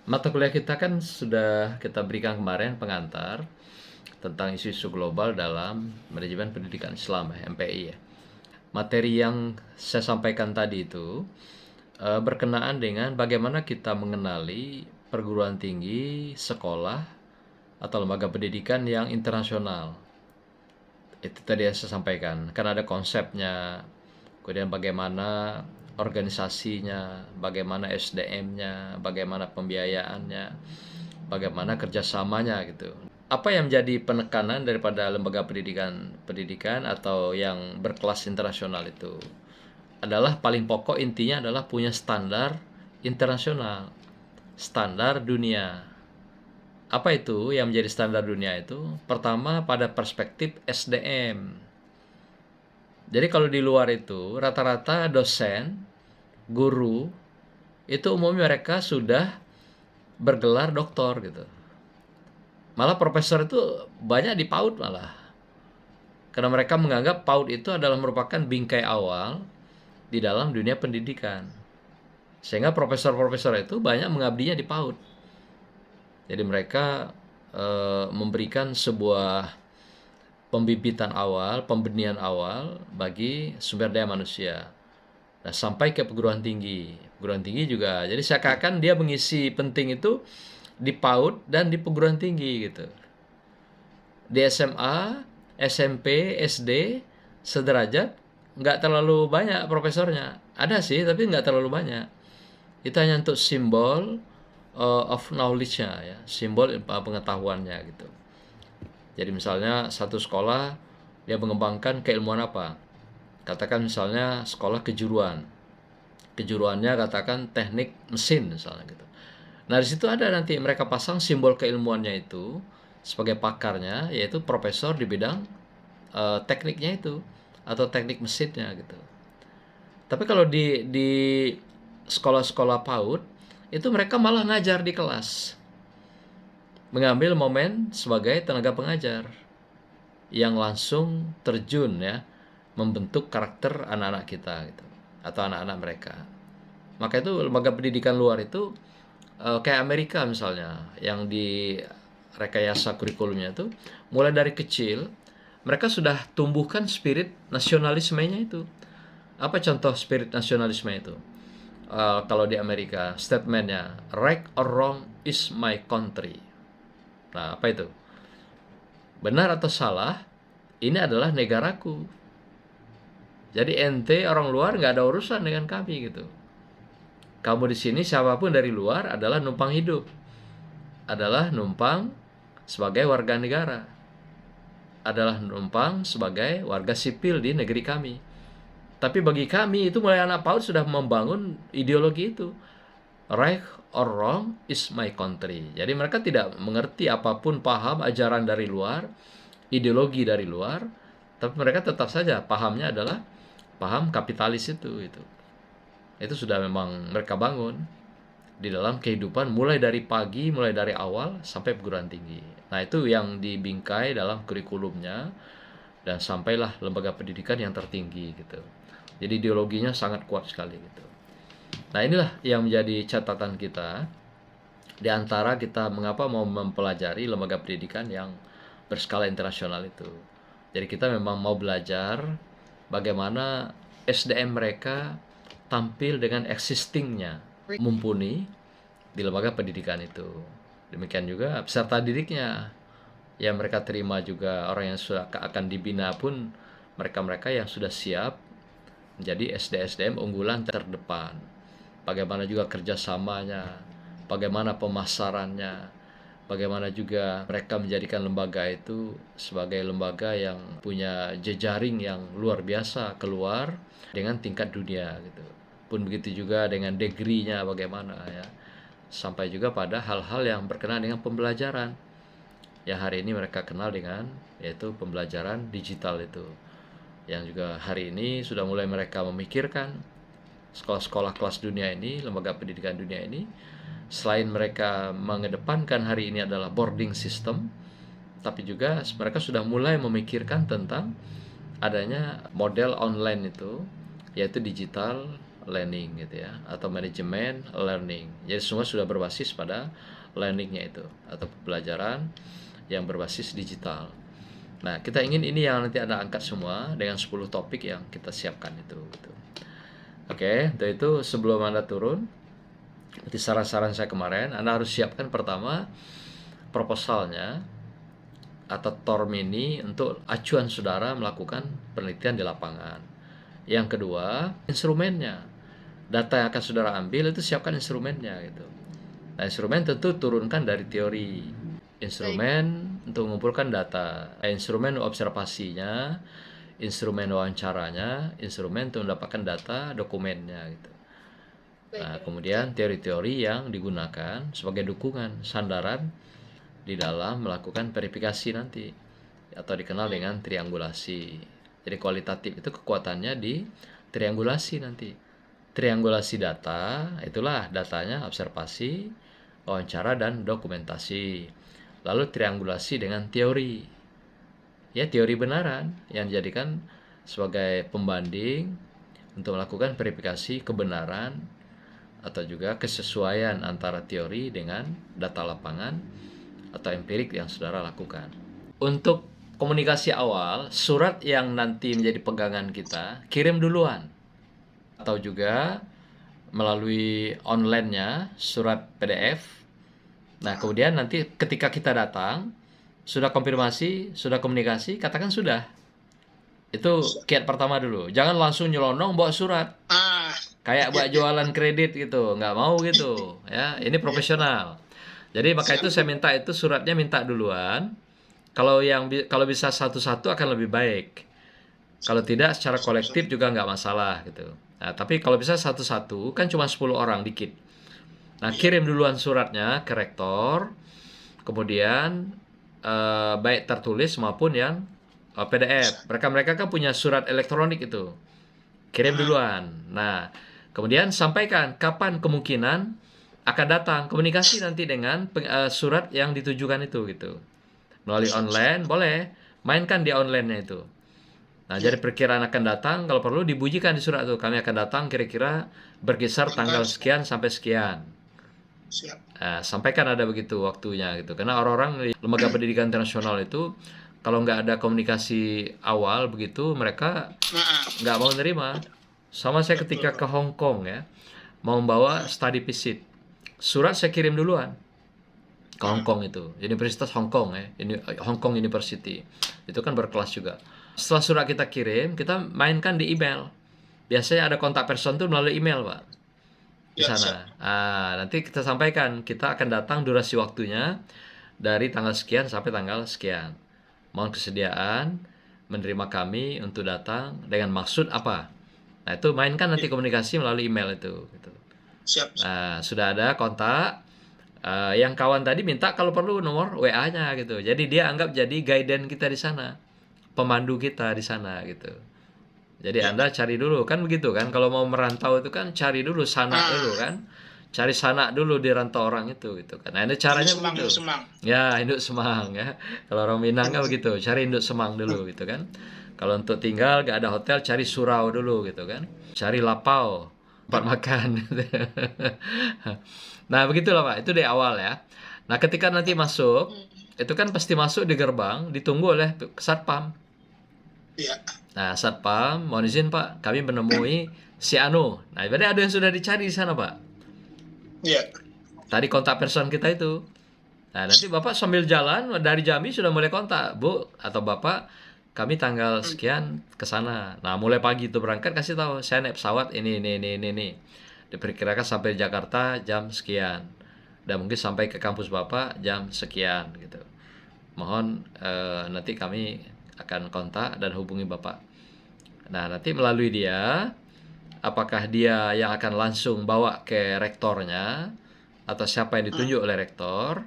Mata kuliah kita kan sudah kita berikan kemarin pengantar tentang isu-isu global dalam manajemen pendidikan Islam, MPI ya. Materi yang saya sampaikan tadi itu berkenaan dengan bagaimana kita mengenali perguruan tinggi, sekolah, atau lembaga pendidikan yang internasional. Itu tadi yang saya sampaikan. Kan ada konsepnya, kemudian bagaimana organisasinya, bagaimana SDM-nya, bagaimana pembiayaannya, bagaimana kerjasamanya gitu. Apa yang menjadi penekanan daripada lembaga pendidikan atau yang berkelas internasional itu adalah paling pokok, intinya adalah punya standar internasional, standar dunia. Apa itu yang menjadi standar dunia itu? Pertama, pada perspektif SDM. Jadi kalau di luar itu rata-rata dosen, guru itu umumnya mereka sudah bergelar doktor gitu. Malah profesor itu banyak di PAUD malah. Karena mereka menganggap PAUD itu adalah merupakan bingkai awal di dalam dunia pendidikan. Sehingga profesor-profesor itu banyak mengabdinya di PAUD. Jadi mereka memberikan sebuah pembibitan awal, pembenihan awal bagi sumber daya manusia. Nah, sampai ke perguruan tinggi. Perguruan tinggi juga. Jadi seakan-akan dia mengisi penting itu di PAUD dan di perguruan tinggi gitu. Di SMA, SMP, SD sederajat nggak terlalu banyak profesornya. Ada sih, tapi nggak terlalu banyak. Itu hanya untuk simbol of knowledge-nya ya, simbol pengetahuannya gitu. Jadi misalnya satu sekolah dia mengembangkan keilmuan apa? Katakan misalnya sekolah kejuruan. Kejuruannya katakan teknik mesin misalnya gitu. Nah, di situ ada nanti mereka pasang simbol keilmuannya itu sebagai pakarnya, yaitu profesor di bidang tekniknya itu atau teknik mesinnya gitu. Tapi kalau di sekolah-sekolah PAUD itu mereka malah ngajar di kelas, mengambil momen sebagai tenaga pengajar yang langsung terjun ya membentuk karakter anak-anak kita gitu atau anak-anak mereka. Maka itu lembaga pendidikan luar itu kayak Amerika misalnya yang di rekayasa kurikulumnya itu mulai dari kecil mereka sudah tumbuhkan spirit nasionalismenya itu. Apa contoh spirit nasionalisme itu? Kalau di Amerika statementnya right or wrong is my country. Nah, apa itu? Benar atau salah, ini adalah negaraku. Jadi ente orang luar nggak ada urusan dengan kami gitu. Kamu di sini siapapun dari luar adalah numpang hidup, adalah numpang sebagai warga negara, adalah numpang sebagai warga sipil di negeri kami. Tapi bagi kami itu mulai anak PAUD sudah membangun ideologi itu. Right or wrong is my country. Jadi mereka tidak mengerti apapun paham ajaran dari luar, ideologi dari luar, tapi mereka tetap saja pahamnya adalah paham kapitalis itu. Itu sudah memang mereka bangun di dalam kehidupan mulai dari pagi, mulai dari awal sampai perguruan tinggi. Nah, itu yang dibingkai dalam kurikulumnya dan sampailah lembaga pendidikan yang tertinggi gitu. Jadi ideologinya sangat kuat sekali gitu. Nah, inilah yang menjadi catatan kita di antara kita mengapa mau mempelajari lembaga pendidikan yang berskala internasional itu. Jadi kita memang mau belajar bagaimana SDM mereka tampil dengan existingnya, mumpuni di lembaga pendidikan itu. Demikian juga peserta didiknya yang mereka terima juga orang yang sudah akan dibina pun mereka-mereka yang sudah siap menjadi SDM unggulan terdepan. Bagaimana juga kerjasamanya, bagaimana pemasarannya, bagaimana juga mereka menjadikan lembaga itu sebagai lembaga yang punya jejaring yang luar biasa keluar dengan tingkat dunia gitu. Pun begitu juga dengan degree-nya bagaimana ya. Sampai juga pada hal-hal yang berkenaan dengan pembelajaran. Yang hari ini mereka kenal dengan yaitu pembelajaran digital itu. Yang juga hari ini sudah mulai mereka memikirkan sekolah-sekolah kelas dunia ini, lembaga pendidikan dunia ini, selain mereka mengedepankan hari ini adalah boarding system, tapi juga mereka sudah mulai memikirkan tentang adanya model online itu, yaitu digital learning gitu ya, atau manajemen learning. Jadi semua sudah berbasis pada learningnya itu, atau pembelajaran yang berbasis digital. Nah, kita ingin ini yang nanti Anda angkat semua dengan 10 topik yang kita siapkan itu gitu. Oke, untuk itu sebelum Anda turun, seperti saran-saran saya kemarin, Anda harus siapkan pertama proposalnya atau TORM ini untuk acuan saudara melakukan penelitian di lapangan. Yang kedua, instrumennya. Data yang akan saudara ambil itu siapkan instrumennya gitu. Nah, instrumen tentu turunkan dari teori. Instrumen untuk mengumpulkan data, instrumen observasinya, instrumen wawancaranya, instrumen untuk mendapatkan data dokumennya gitu. Nah, kemudian teori-teori yang digunakan sebagai dukungan sandaran di dalam melakukan verifikasi nanti, atau dikenal dengan triangulasi. Jadi kualitatif itu kekuatannya di triangulasi nanti. Triangulasi data, itulah datanya observasi, wawancara, dan dokumentasi. Lalu triangulasi dengan teori. Ya, teori benaran yang dijadikan sebagai pembanding untuk melakukan verifikasi kebenaran atau juga kesesuaian antara teori dengan data lapangan atau empirik yang saudara lakukan. Untuk komunikasi awal, surat yang nanti menjadi pegangan kita, kirim duluan. Atau juga melalui online-nya, surat PDF. Nah, kemudian nanti ketika kita datang, sudah konfirmasi, sudah komunikasi, katakan sudah. Itu kiat pertama dulu. Jangan langsung nyelonong bawa surat. Kayak buat jualan kredit gitu, nggak mau gitu. Ya, ini profesional. Jadi maka itu saya minta itu suratnya minta duluan. Kalau bisa satu-satu akan lebih baik. Kalau tidak secara kolektif juga nggak masalah gitu. Nah, tapi kalau bisa satu-satu kan cuma 10 orang dikit. Nah, kirim duluan suratnya ke rektor. Kemudian baik tertulis maupun yang PDF. Mereka kan punya surat elektronik itu. Kirim duluan. Nah, kemudian sampaikan kapan kemungkinan akan datang, komunikasi nanti dengan surat yang ditujukan itu gitu. Melalui online boleh, mainkan di online-nya itu. Nah, jadi perkiraan akan datang, kalau perlu dibujikan di surat itu. Kami akan datang kira-kira berkisar tanggal sekian sampai sekian. Sampaikan ada begitu waktunya gitu. Karena orang-orang di lembaga pendidikan internasional itu kalau nggak ada komunikasi awal begitu, mereka nggak mau nerima. Sama saya ketika ke Hong Kong ya, mau membawa study visit. Surat saya kirim duluan ke Hong Kong itu, Universitas Hong Kong ya, ini Hong Kong University. Itu kan berkelas juga. Setelah surat kita kirim, kita mainkan di email. Biasanya ada kontak person tuh melalui email, Pak. Di sana. Nanti kita sampaikan, kita akan datang durasi waktunya dari tanggal sekian sampai tanggal sekian. Mohon kesediaan menerima kami untuk datang dengan maksud apa. Nah, itu mainkan nanti komunikasi melalui email itu. Gitu. Nah, sudah ada kontak. Yang kawan tadi minta kalau perlu nomor WA-nya gitu. Jadi dia anggap jadi guidance kita di sana, pemandu kita di sana gitu. Jadi Anda cari dulu kan begitu kan. Kalau mau merantau itu kan cari dulu sanak dulu kan. Cari sanak dulu di rantau orang itu gitu kan. Nah, ini caranya begitu. Ya, induk semang ya. Kalau orang Minang kan begitu, cari induk semang dulu gitu kan. Kalau untuk tinggal gak ada hotel, cari surau dulu gitu kan. Cari lapau, tempat makan. Nah, begitulah Pak. Itu dari awal ya. Nah, ketika nanti masuk, itu kan pasti masuk di gerbang, ditunggu oleh satpam. Nah, satpam, mohon izin Pak, kami menemui si Anu. Nah, berarti ada yang sudah dicari di sana Pak. Tadi kontak person kita itu. Nah, nanti Bapak sambil jalan dari Jambi sudah mulai kontak, Bu atau Bapak, kami tanggal sekian ke sana. Nah, mulai pagi itu berangkat kasih tahu, saya naik pesawat ini. Diperkirakan sampai Jakarta jam sekian. Dan mungkin sampai ke kampus Bapak jam sekian gitu. Mohon nanti kami akan kontak dan hubungi Bapak. Nah, nanti melalui dia, apakah dia yang akan langsung bawa ke rektornya, atau siapa yang ditunjuk oleh rektor,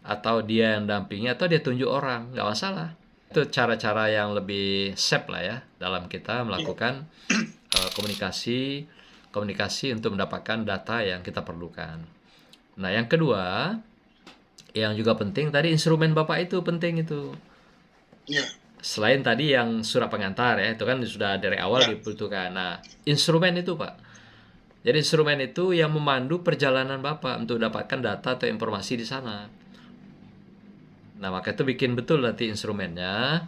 atau dia yang dampingi, atau dia tunjuk orang, nggak masalah. Itu cara-cara yang lebih safe lah ya, dalam kita melakukan komunikasi untuk mendapatkan data yang kita perlukan. Nah, yang kedua, yang juga penting, tadi instrumen Bapak itu penting itu. Selain tadi yang surat pengantar ya, itu kan sudah dari awal dibutuhkan. Nah, instrumen itu Pak, Jadi instrumen itu yang memandu perjalanan Bapak untuk dapatkan data atau informasi di sana. Nah, maka itu bikin betul nanti instrumennya.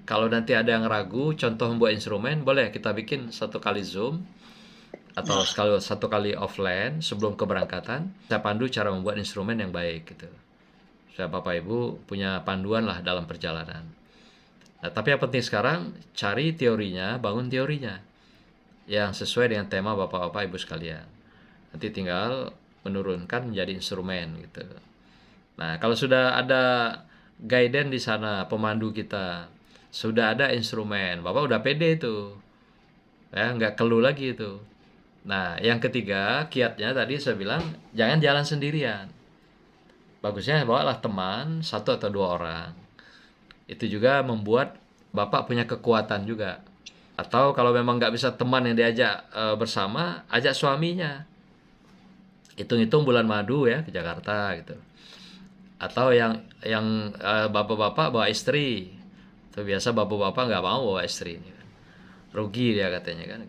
Kalau nanti ada yang ragu, contoh membuat instrumen, boleh kita bikin satu kali Zoom atau satu kali offline sebelum keberangkatan. Saya pandu cara membuat instrumen yang baik gitu. Supaya Bapak Ibu punya panduan lah dalam perjalanan. Nah, tapi yang penting sekarang cari teorinya, bangun teorinya yang sesuai dengan tema Bapak-Bapak Ibu sekalian. Nanti tinggal menurunkan menjadi instrumen gitu. Nah, kalau sudah ada guidance di sana, pemandu kita, sudah ada instrumen, Bapak udah pede itu. Ya, nggak keluh lagi itu. Nah, yang ketiga, kiatnya tadi saya bilang, jangan jalan sendirian. Bagusnya bawalah teman, satu atau dua orang. Itu juga membuat Bapak punya kekuatan juga. Atau kalau memang nggak bisa teman yang diajak bersama, ajak suaminya. Hitung-hitung bulan madu ya ke Jakarta gitu. Atau yang bapak-bapak bawa istri. Itu biasa bapak-bapak nggak mau bawa istri ini kan. Rugi dia katanya kan.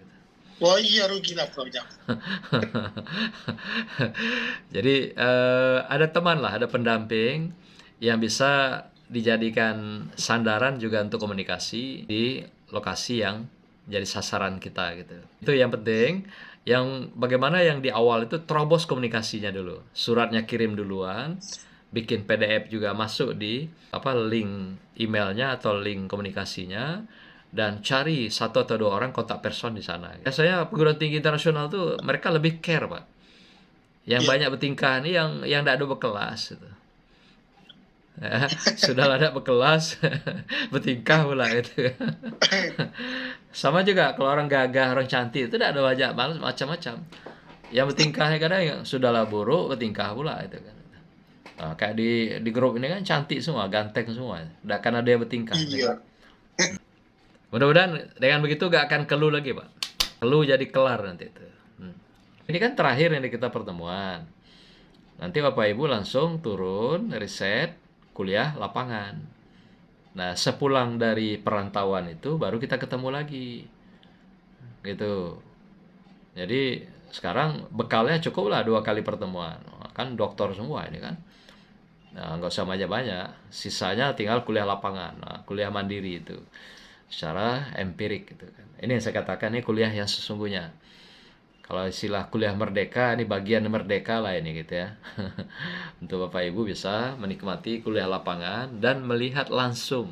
Wah iya rugi lah kalau jangan. Jadi ada teman lah, ada pendamping yang bisa dijadikan sandaran juga untuk komunikasi di lokasi yang jadi sasaran kita gitu. Itu yang penting. Yang bagaimana yang di awal itu terobos komunikasinya dulu. Suratnya kirim duluan, bikin PDF juga masuk di link emailnya atau link komunikasinya, dan cari satu atau dua orang kontak person di sana. Biasanya perguruan tinggi internasional tuh mereka lebih care Pak. Yang banyak bertingkah ini yang tidak ada berkelas gitu. Ya, sudah ada berkelas bertingkah pula gitu. Sama juga kalau orang gagah, orang cantik itu tidak ada banyak macam-macam. Yang bertingkahnya kadang yang sudahlah buruk bertingkah pula itu kan. Nah, kayak di grup ini kan cantik semua, ganteng semua. Tidak akan ada yang bertingkah. Iya. Mudah-mudahan dengan begitu gak akan keluh lagi Pak. Keluh jadi kelar nanti itu. Ini kan terakhir ini kita pertemuan. Nanti Bapak Ibu langsung turun riset kuliah lapangan. Nah, sepulang dari perantauan itu baru kita ketemu lagi. Gitu. Jadi sekarang bekalnya cukup lah 2 kali pertemuan. Kan dokter semua ini kan. Nah, nggak usah banyak-banyak. Sisanya tinggal kuliah lapangan. Nah, kuliah mandiri itu. Secara empirik gitu kan. Ini yang saya katakan ini kuliah yang sesungguhnya. Kalau istilah kuliah merdeka, ini bagian merdeka lah ini gitu ya. Untuk Bapak Ibu bisa menikmati kuliah lapangan dan melihat langsung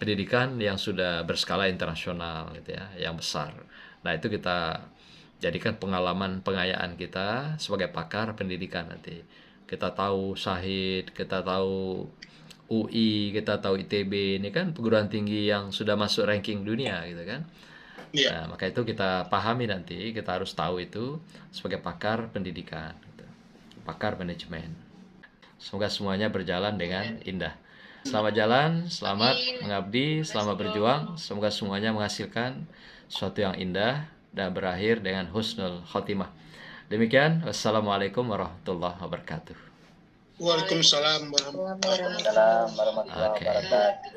pendidikan yang sudah berskala internasional gitu ya, yang besar. Nah, itu kita jadikan pengalaman pengayaan kita sebagai pakar pendidikan nanti. Kita tahu Syahid, kita tahu UI, kita tahu ITB, ini kan perguruan tinggi yang sudah masuk ranking dunia gitu kan. Iya. Nah, maka itu kita pahami nanti, kita harus tahu itu sebagai pakar pendidikan, gitu. Pakar manajemen. Semoga semuanya berjalan dengan indah. Selamat jalan, selamat mengabdi, selamat berjuang. Semoga semuanya menghasilkan sesuatu yang indah dan berakhir dengan husnul khotimah. Demikian, wassalamualaikum warahmatullahi wabarakatuh. Waalaikumsalam warahmatullahi wabarakatuh. Oke.